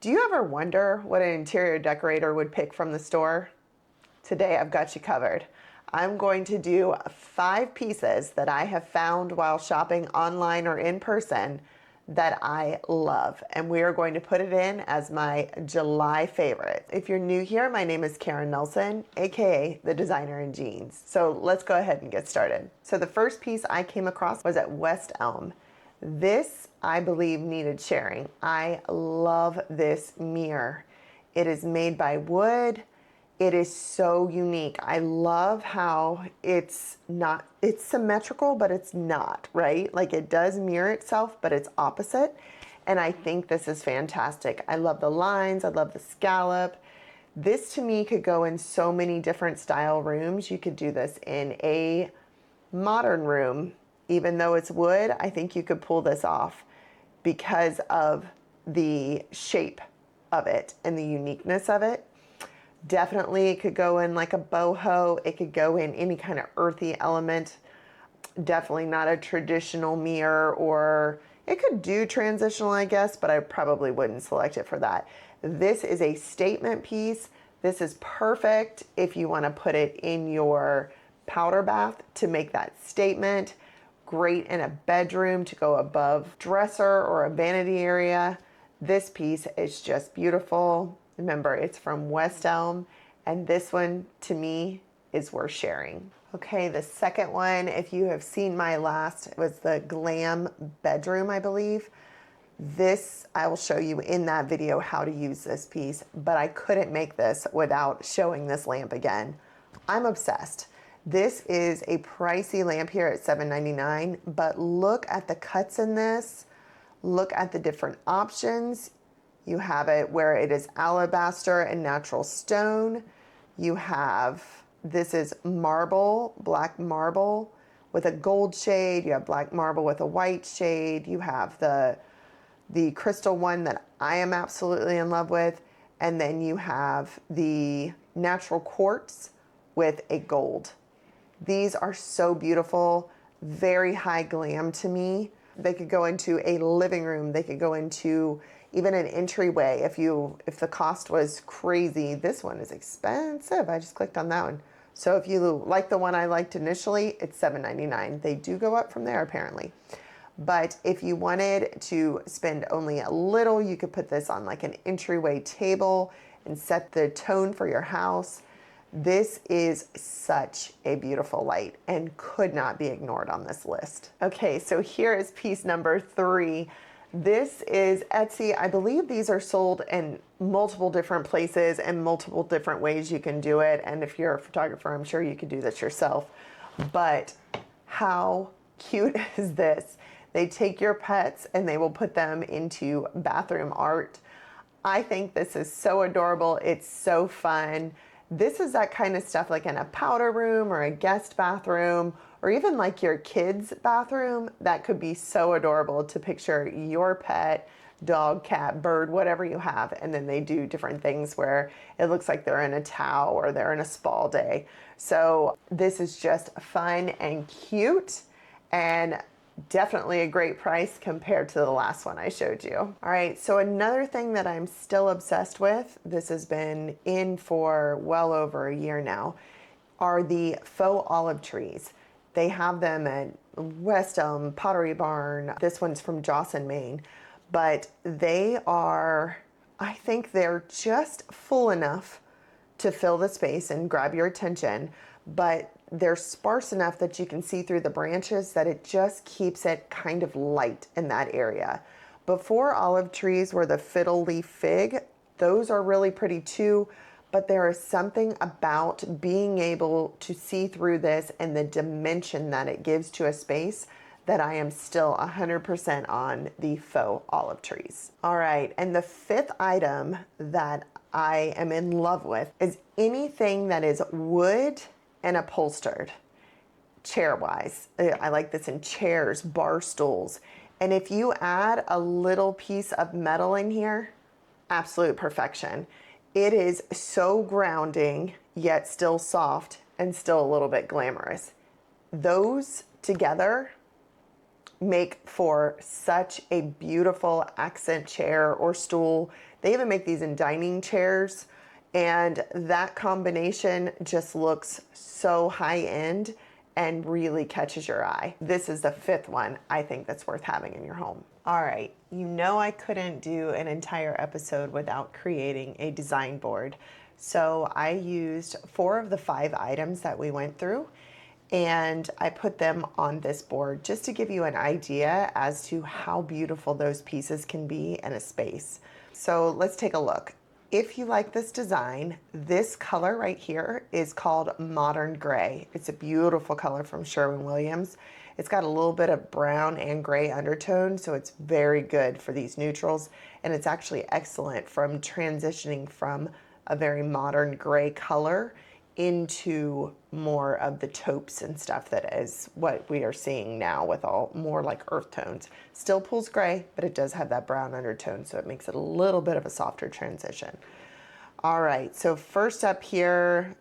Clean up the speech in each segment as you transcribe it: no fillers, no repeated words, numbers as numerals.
Do you ever wonder what an interior decorator would pick from the store? Today I've got you covered. I'm going to do 5 pieces that I have found while shopping online or in person that I love, and we are going to put it in as my July favorite. If you're new here, my name is Karen Nelson, aka the Designer in Jeans. So let's go ahead and get started. So the first piece I came across was at West Elm. This, I believe, needed sharing. I love this mirror. It is made by wood. It is so unique. I love how it's symmetrical, but it's not, right? Like it does mirror itself, but it's opposite. And I think this is fantastic. I love the lines. I love the scallop. This to me could go in so many different style rooms. You could do this in a modern room. Even though it's wood, I think you could pull this off because of the shape of it and the uniqueness of it. Definitely it could go in like a boho. It could go in any kind of earthy element. Definitely not a traditional mirror, or it could do transitional, I guess, but I probably wouldn't select it for that. This is a statement piece. This is perfect if you want to put it in your powder bath to make that statement. Great in a bedroom to go above dresser or a vanity area. This piece is just beautiful. Remember, it's from West Elm, and this one to me is worth sharing. Okay, the second one, if you have seen my last, it was the glam bedroom, I believe. This, I will show you in that video how to use this piece, but I couldn't make this without showing this lamp again. I'm obsessed. This is a pricey lamp here at $7.99, but look at the cuts in this. Look at the different options. You have it where it is alabaster and natural stone. You have, this is marble, black marble with a gold shade. You have black marble with a white shade. You have the crystal one that I am absolutely in love with. And then you have the natural quartz with a gold. These are so beautiful, very high glam to me. They could go into a living room. They could go into even an entryway if the cost was crazy. This one is expensive. I just clicked on that one. So if you like the one I liked initially, it's $7.99. They do go up from there apparently. But if you wanted to spend only a little, you could put this on like an entryway table and set the tone for your house. This is such a beautiful light and could not be ignored on this list. Okay, so here is piece number 3. This is Etsy. I believe these are sold in multiple different places and multiple different ways you can do it. And if you're a photographer, I'm sure you could do this yourself. But how cute is this? They take your pets and they will put them into bathroom art. I think this is so adorable. It's so fun. This is that kind of stuff like in a powder room or a guest bathroom or even like your kids' bathroom. That could be so adorable to picture your pet, dog, cat, bird, whatever you have. And then they do different things where it looks like they're in a towel or they're in a spa day. So this is just fun and cute and definitely a great price compared to the last one I showed you. All right, so another thing that I'm still obsessed with, this has been in for well over a year now, are the faux olive trees. They have them at West Elm, Pottery Barn. This one's from Johnson, Maine. But they are, I think they're just full enough to fill the space and grab your attention, but they're sparse enough that you can see through the branches that it just keeps it kind of light in that area. Before olive trees were the fiddle leaf fig. Those are really pretty too, but there is something about being able to see through this and the dimension that it gives to a space that I am still 100% on the faux olive trees. All right, and the 5th item that I am in love with is anything that is wood and upholstered, chair-wise. I like this in chairs, bar stools. And if you add a little piece of metal in here, absolute perfection. It is so grounding, yet still soft and still a little bit glamorous. Those together make for such a beautiful accent chair or stool They even make these in dining chairs, and that combination just looks so high end and really catches your eye. This is the fifth one I think that's worth having in your home. All right, you know I couldn't do an entire episode without creating a design board. So I used 4 of the 5 items that we went through, and I put them on this board just to give you an idea as to how beautiful those pieces can be in a space. So let's take a look. If you like this design, this color right here is called Modern Gray. It's a beautiful color from Sherwin-Williams. It's got a little bit of brown and gray undertone, so it's very good for these neutrals, and it's actually excellent from transitioning from a very modern gray color into more of the taupes and stuff that is what we are seeing now with all more like earth tones. Still pulls gray, but it does have that brown undertone, so it makes it a little bit of a softer transition. All right, so first up here,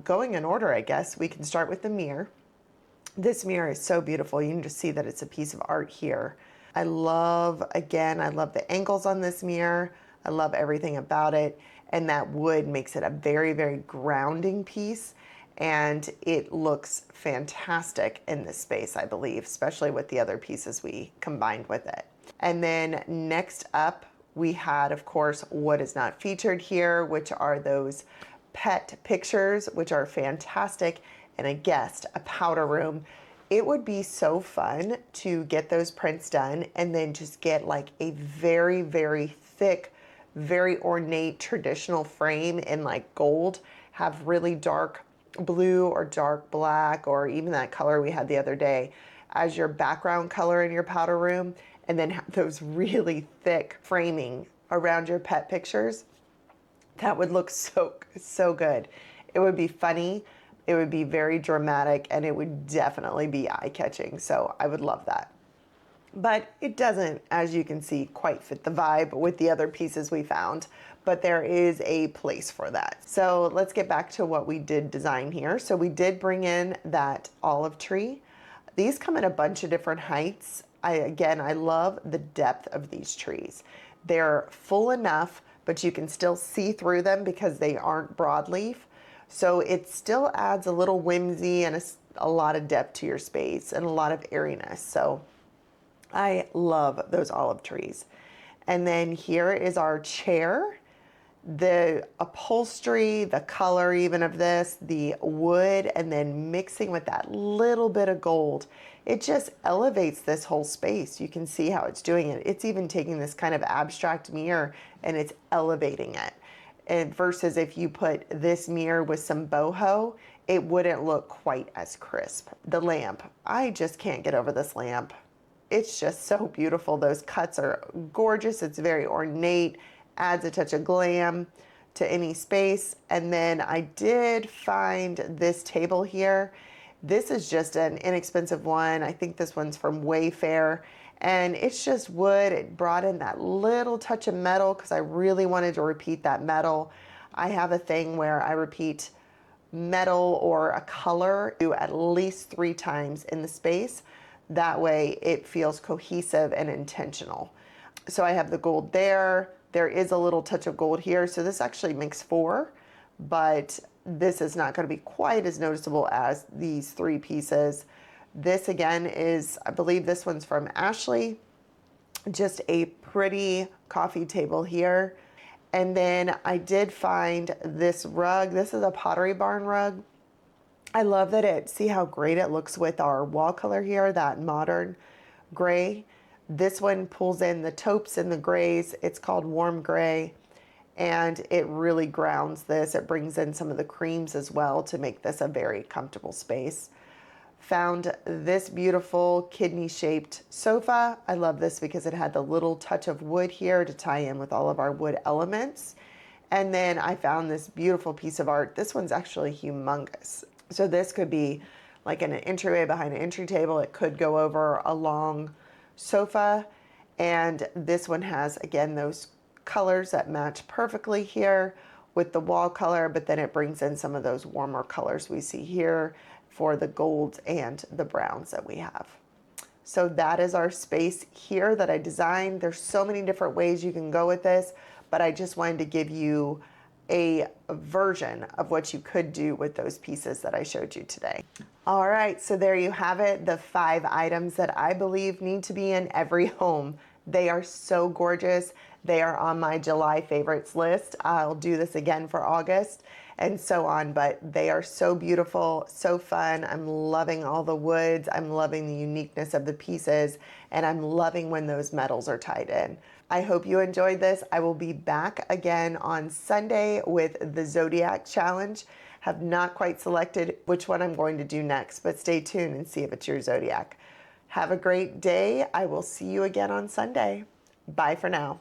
going in order, I guess, we can start with the mirror. This mirror is so beautiful. You can just see that it's a piece of art here. I love the angles on this mirror. I love everything about it. And that wood makes it a very, very grounding piece. And it looks fantastic in this space, I believe, especially with the other pieces we combined with it. And then next up, we had, of course, what is not featured here, which are those pet pictures, which are fantastic. And a powder room. It would be so fun to get those prints done and then just get like a very, very thick, very ornate traditional frame in like gold, have really dark blue or dark black or even that color we had the other day as your background color in your powder room, and then have those really thick framing around your pet pictures. That would look so good. It would be funny. It would be very dramatic, and it would definitely be eye-catching, so I would love that. But it doesn't, as you can see, quite fit the vibe with the other pieces we found, but there is a place for that. So let's get back to what we did design here. So we did bring in that olive tree. These come in a bunch of different heights. I love the depth of these trees. They're full enough, but you can still see through them because they aren't broadleaf. So it still adds a little whimsy and a lot of depth to your space and a lot of airiness. So I love those olive trees. And then here is our chair. The upholstery, the color even of this, the wood, and then mixing with that little bit of gold. It just elevates this whole space. You can see how it's doing it. It's even taking this kind of abstract mirror and it's elevating it. And versus if you put this mirror with some boho, it wouldn't look quite as crisp. The lamp, I just can't get over this lamp. It's just so beautiful. Those cuts are gorgeous. It's very ornate, adds a touch of glam to any space. And then I did find this table here. This is just an inexpensive one. I think this one's from Wayfair. And it's just wood. It brought in that little touch of metal because I really wanted to repeat that metal. I have a thing where I repeat metal or a color at least 3 times in the space. That way it feels cohesive and intentional. So I have the gold there. There is a little touch of gold here. So this actually makes 4, but this is not going to be quite as noticeable as these 3 pieces. This again is, I believe this one's from Ashley. Just a pretty coffee table here. And then I did find this rug. This is a Pottery Barn rug. I love that see how great it looks with our wall color here, that modern gray. This one pulls in the taupes and the grays. It's called Warm Gray. And it really grounds this. It brings in some of the creams as well to make this a very comfortable space. Found this beautiful kidney-shaped sofa. I love this because it had the little touch of wood here to tie in with all of our wood elements. And then I found this beautiful piece of art. This one's actually humongous. So this could be like in an entryway behind an entry table. It could go over a long sofa. And this one has, again, those colors that match perfectly here with the wall color, but then it brings in some of those warmer colors we see here for the golds and the browns that we have. So that is our space here that I designed. There's so many different ways you can go with this, but I just wanted to give you a version of what you could do with those pieces that I showed you today. All right, so there you have it, the 5 items that I believe need to be in every home. They are so gorgeous. They are on my July favorites list. I'll do this again for August and so on, but they are so beautiful, so fun. I'm loving all the woods. I'm loving the uniqueness of the pieces, and I'm loving when those metals are tied in. I hope you enjoyed this. I will be back again on Sunday with the Zodiac Challenge. Have not quite selected which one I'm going to do next, but stay tuned and see if it's your Zodiac. Have a great day. I will see you again on Sunday. Bye for now.